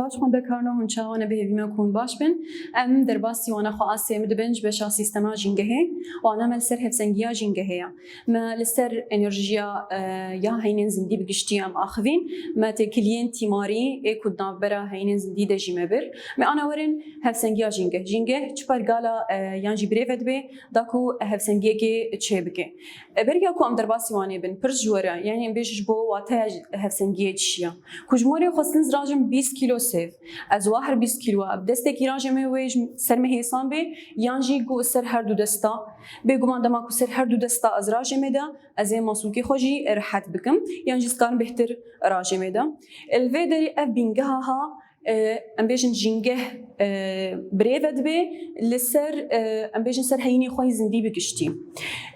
باش خونده کرنا هنچاوانه به هیوی مکون باش بن ام در باسی وانا خاصی مدبنج بشا سیستما جنگه وانا ملسر هفسنگیا جنگه ما لسر انرژیا یا هینن زندی بگشتیم آخوین ما تکلین تیماری اکود نابرا هینن زندی دجیمه بر ما آنا ورن هفسنگیا جنگه چپر گالا یانجی بریفت به داکو هفسنگیا که چه بگه برگا کو ام در باسی وانه بن پرجوره یعنی بیش بو واتای هفسنگیا چیا کجموری خواستن زراجم 20 کیلو سیف از واحد 20 کیلو اب دسته کیراجم ویج سر مهیسان به یانجی گو سر هر دو دستا بگو من دما کو سر هر دو دستا از راجم ده از این مسوکی خوشی راحت بکم یانجی سکان بهتر راجم ده الویدری اف بینگها ها ام بیشن جنگه بريفد به لسر ام بیشن سر هینی خوای زندی بگشتیم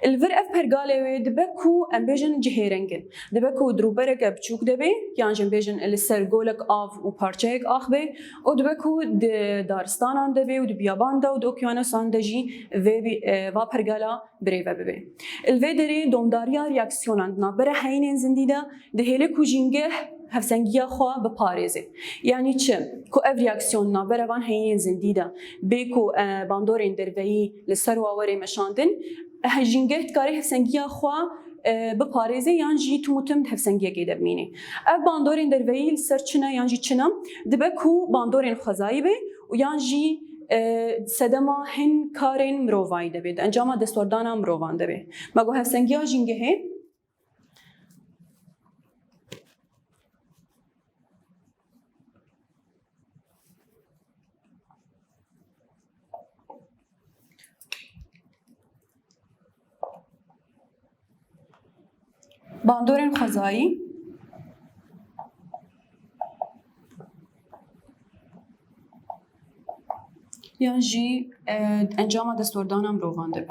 الور اف پرگاله دبکو ام بیشن جهرنگن دبکو دروبرک بچوک دبه یعنی ام بیشن لسر گولک آف و پارچهک آخ به و دبکو دارستانان دبه و دبیابان دا و دوکیانوسان دجی و پرگالا بريفد به الویدری دومداریا ریاکسیونان نبره هینین زندی دا دهله کو جنگه هفسنگیا خوا بپارێزێ یعنی چ کو ev reaksiyon naberevan heyên zindî de bê ku bandorên derveyî li ser wawerê meşandin jîngeh dikarê hevsengiya xwa بپارێزێ yan jî tumutim hevsengiyekê de bimînê ev bandorên derveyî li ser çine yan jî çina dibe ku bandorên xwezayî be û yan jî sedema hin karên mirovayî debe di encama destwerdana mirovan debe me got hevsengiya jîngehê bandorên xwezayî yan jî encama destwerdana mirovan dibe.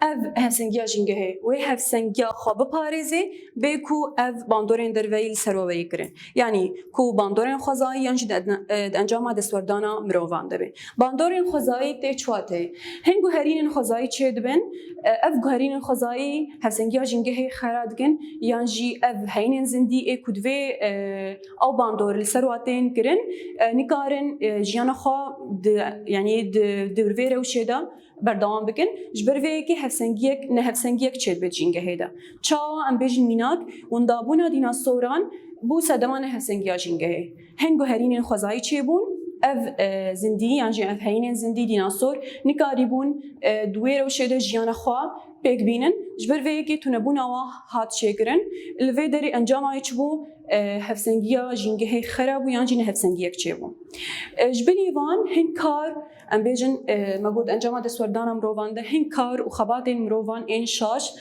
ev hevsengiya jîngehê wê hevsengiya xwe biparêzê bê ku ev bandorên derveyî li ser weweyî kirin yanî ku bandorên xwezayî yan jî di encama destwerdana mirovan dibe bandorên xwezayî tê çi watê hin guherînên xwezayî çê dibin ev guherînên xwezayî hevsengiya jîngehê xera dikin yan jî ev heynên zindî ê ku divê ew bandor li ser watên kirin nikarin jiyana xwe yanî di vê rewşê de berdewam bikin ji ber vê yekê hevsengiyek ne hevsengiyek çêdibê jîngehê de çawa em bêjin mînak wendabûna dînasoran bû sedemana hevsengiya jîngehê hin guherînên xwezayî çêbûn ev zindî yan jî ev heynên zindî dînasor nikarîbûn di wê rewşê de jiyana xwe pêk bînin ji ber vê yekê tunebûna wan hat çêkirin li vê derê encama çi bû hevsengiya jîngehê xera bû yan jî ne hevsengiyek çêbû ji binî van hin kar em bêjin me got encama destwerdana mirovan de hin kar û xebatên mirovan ên şaş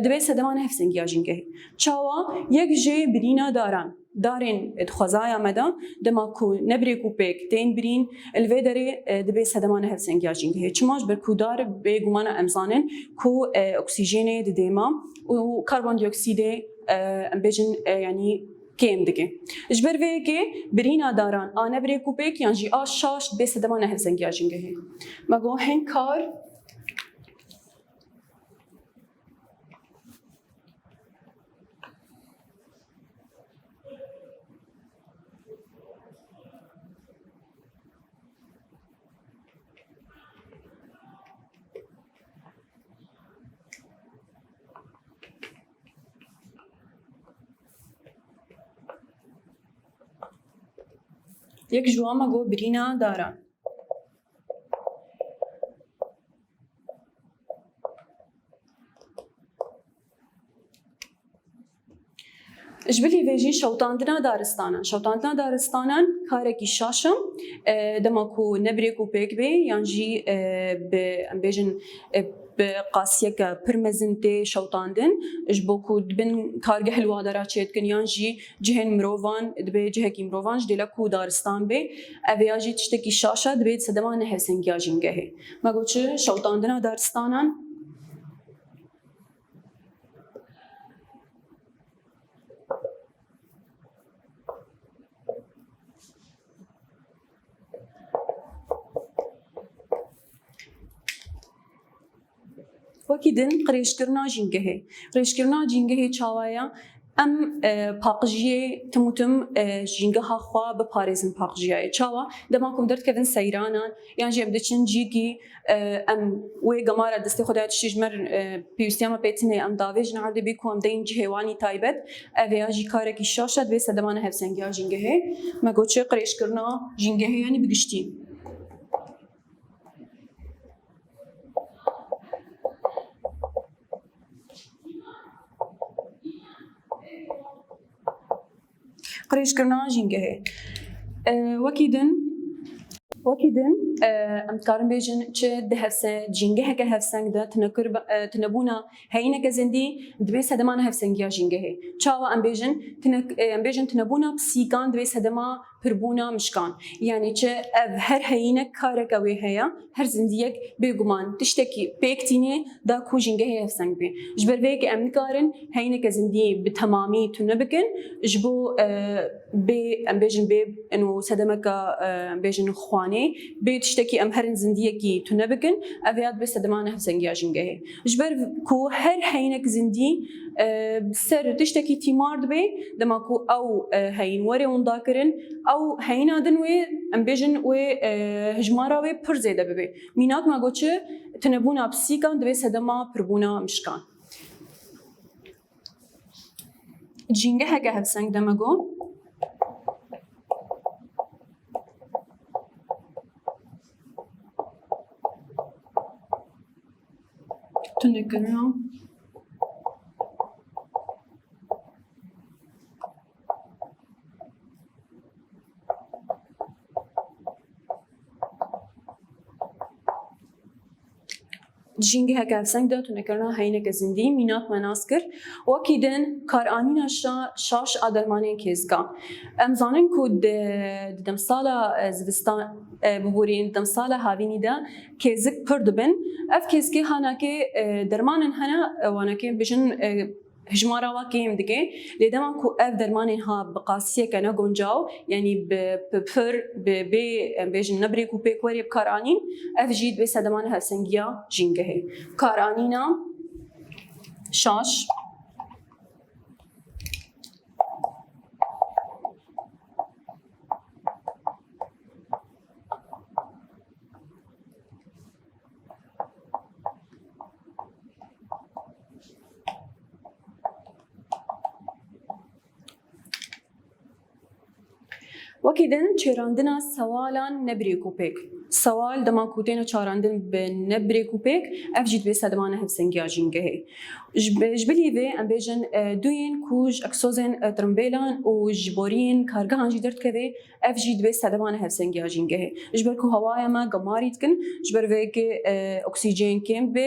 dibe sedemana hevsengiya jîngehê çawa yek jê birîna daran darên xwezaya me de dema ku nebrê ku pêk tên birîn li vê derê dibe sedemana hevsengiya jîngehê çima ji ber ku dar bêgumana em zanin ku oksîjenê di dêma û karbondioksîdê em bêjin yanî kêm dike ji ber vê yekê birîna daran a nebrê ku pêk yan jî a şaş dibe sedemana hevsengiya jîngehê me got hin kar yek ji wan me got birîna daran ji bilî vê jî şewtandina daristanan karekî şaş e dema ku nebrê ku pêk bê yan jî bi em bêjin bi qasiyeke pir mezin tê şewtandin ji bo ku dibin kargeh li wadera çêdikin yan jî cihên mirovan dibe cihekî mirovan ji dêle ku daristan bê ev ya jî tiştekî şaş e dibe sedemana hevsengiya jîngehê me got çi şewtandina daristanan وەکی دن قرێشکردنا ژینگەهێ قرێشکردنا ژینگەهێ چاوایە ئەم پاقژیێ تموتم ژینگەها خوا بپارێزن پاقژیایە چاوە دەماکم دەردکەون سەیرانان یان ژێ بدەچن جیگی ئەم وێ گەمارە دەستی خۆدای تشتیژمەر پێویستیامە پێتنێ ئەم داوێژن هەردە بی کۆم دەین جهێوانی تایبەت ئەڤەیە ژی کارێکی شاشە دوێ سەدەمانە هەفسەنگیا ژینگەهێ مەگۆچێ قرێشکردنا ژینگەهێ یانی بگشتی قرێشکردنا ژینگەهێ وەکی دن ئەم دikarin bêjin çi di jîngeheke hevseng de tunebûna heyîneke zindî divê sedemana hevsengiya jîngehê çawa em bêjin tunebûna pisîkan divê sedema pirbûna mişkan yanî çi ev her heyînek kareke wê heye her zindiyek bêguman tiştekî pêk tînê da ku jîngehê hevseng bê ji ber vê em nikarin heyîneke zindî bi temamî tune bikin ji bo bê em bêjin bê sedemeka em bêjin xwanê bê tiştekî em herin zindiyekî tune bikin ev ya divê sedemana hevsengiya jîngehê ji ber ku her heyînek zindî ser tiştekî tîmar dibe dema ku ew heyîn werê wenda kirin ew heyîna din wê em bêjin wê hijmara wê pir zêde bibe mînak me goçi tunebûna pisîkan divê sedema pirbûna mişkan jîngeheke hevseng de me got tunekirina jîngeheke hevseng de tunekirina heyîneke zindî mînak me nas kir wekî din karanîna şaş a dermanên kêzga em zanin ku di demsala zivistan biborîn demsala havînî de kêzik pir dibin ev kêzkê hanekê dermanên hene wanekê bijin hijmara wa kêm dike lê dema ku ev dermanên ha bi qasiyeke ne guncaw yanî bi pir bi bê em bêjin nebrêk û pêk werê bi karanîn ev jî divê sedemana hevsengiya jîngehê karanîna şaş وەکی din çêrandina sewalan nebrêk û pêk sewal dema ku têne çarandin bi nebrêk û pêk ev jî divê sedemana hevsengiya jîngehê ji bilî vê em bêjin duyên ku ji eksozên trimbêlan û ji boriyên kargehan jî derdikeve ev jî divê sedemana hevsengiya jîngehê ji ber ku hewaya me gemarî dikin ji ber vêkê oksîjên kêm bê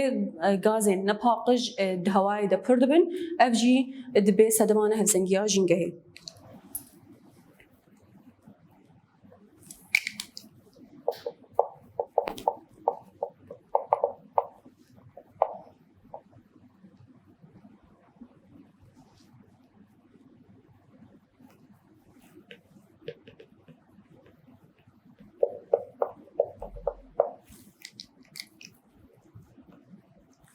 gazên nepaqij di hewayê de pir dibin ev jî divê sedemana hevsengiya jîngehê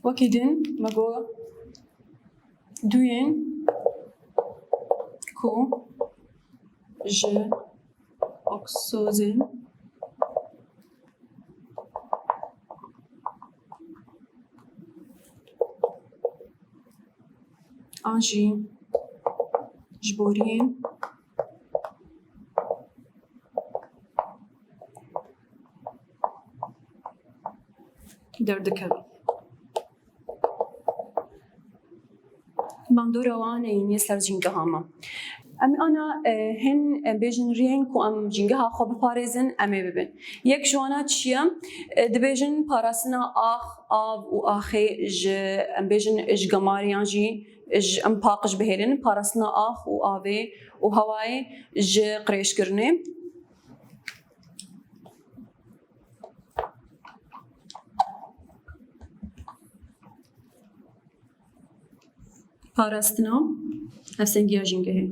وەکی din me got duyên ku ji oksozên an jî ji boriyên derdikevin bandora wan yê ser jîngeha me em ana hin bêjin rêyên ku em jîngeha xwe biparêzin em ê bibin yek ji wan çi ye dibêjin parastina ax av û axê ji em bêjin ji gemariyan jî em paqij bihêlin parastina ax û avê û hewayê ji qirêjkirinê parastina hevsengiya jîngehê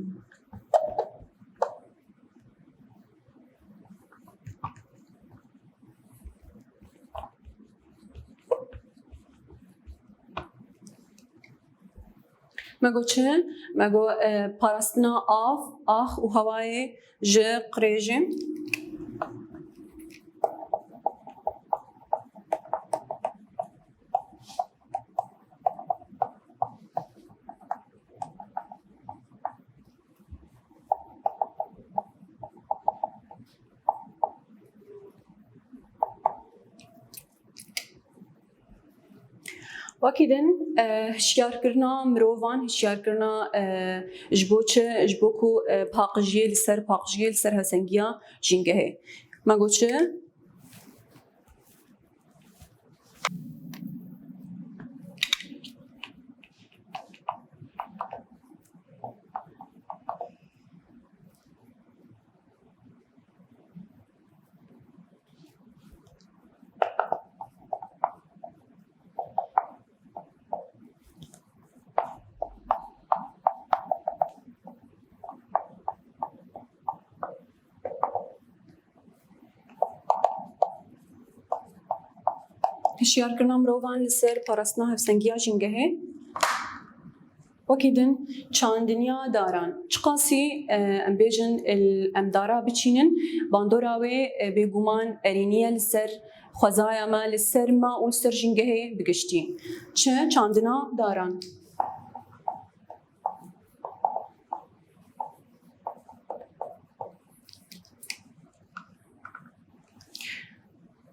مگو چه؟ مگو پاراستنا آف آخ و هوای ج قریجم وەکیدن هشیارکردنا مرۆڤان هشیارکردنا ji bo çi ji bo ku paqijiyê li ser paqijiyê li ser hevsengiya jîngehê me got çi هشیارکردنا مرۆڤان li ser parastina hevsengiya jîngehê وەکیدن çandiniya daran çi qasî em bêjin em dara biçînin bandora wê bêguman erîniye li ser xwezaya me li ser me û li ser jîngehê bigiştî çi çandina daran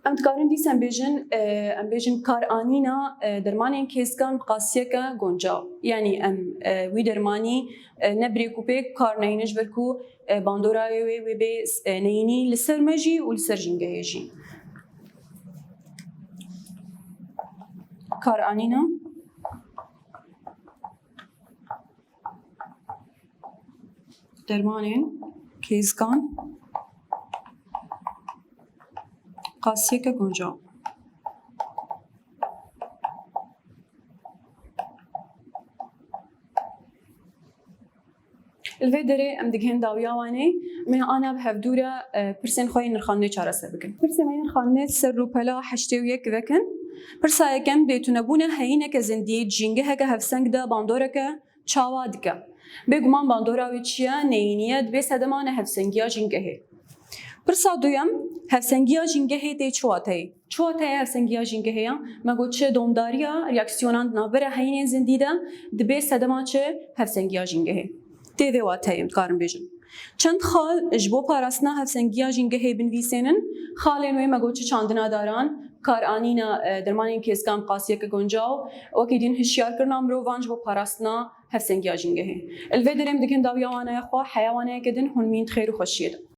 em dikarin dîsem bêjin karanîna dermanên kêskan bi qasiyeke goncaw yanî em wî dermanî ne birêkûpêk kar neyîne ji ber ku bandorayê wê wê bê neyînî li ser me jî û li ser jîngehê jî karanîna dermanên kêskan qasiyeke goncaw Li vê derê em digihên dawiya wanê me ana bi hevdûre pirsên xwe yên nirxandinê çareser bikin. Pirsên me yên nirxandinê ser rûpela heştê û yek vekin. Pirsa yekem bêtûnebûna heyîneke zindiyê jîngeheke hevseng de bandoreke çawa dike. Bêguman bandora wê çi ye neyîniye dibe sedema nehevsengiya jîngehê. Pirsa duyem hevsengiya jîngehê tê çi wateyê? Çi wateye hevsengiya jîngehê ya? Me got çi domdariya reaksiyonan di navbera heyînên zindî de dibe sedema çi hevsengiya jîngehê. Tê vê wateyê dikarin bêjin. Çend xal ji bo parastina hevsengiya jîngehê binivîsênin, xalên wê me got çi çandina daran, karanîna dermanên kêskan qasiyeke goncaw, wekî din hişyarkirina mirovan ji bo parastina hevsengiya jîngehê. Li vê derê em dikin dawiya wanaya xwe heya wanayeke din hûn mîn xêr û xweşiyê de.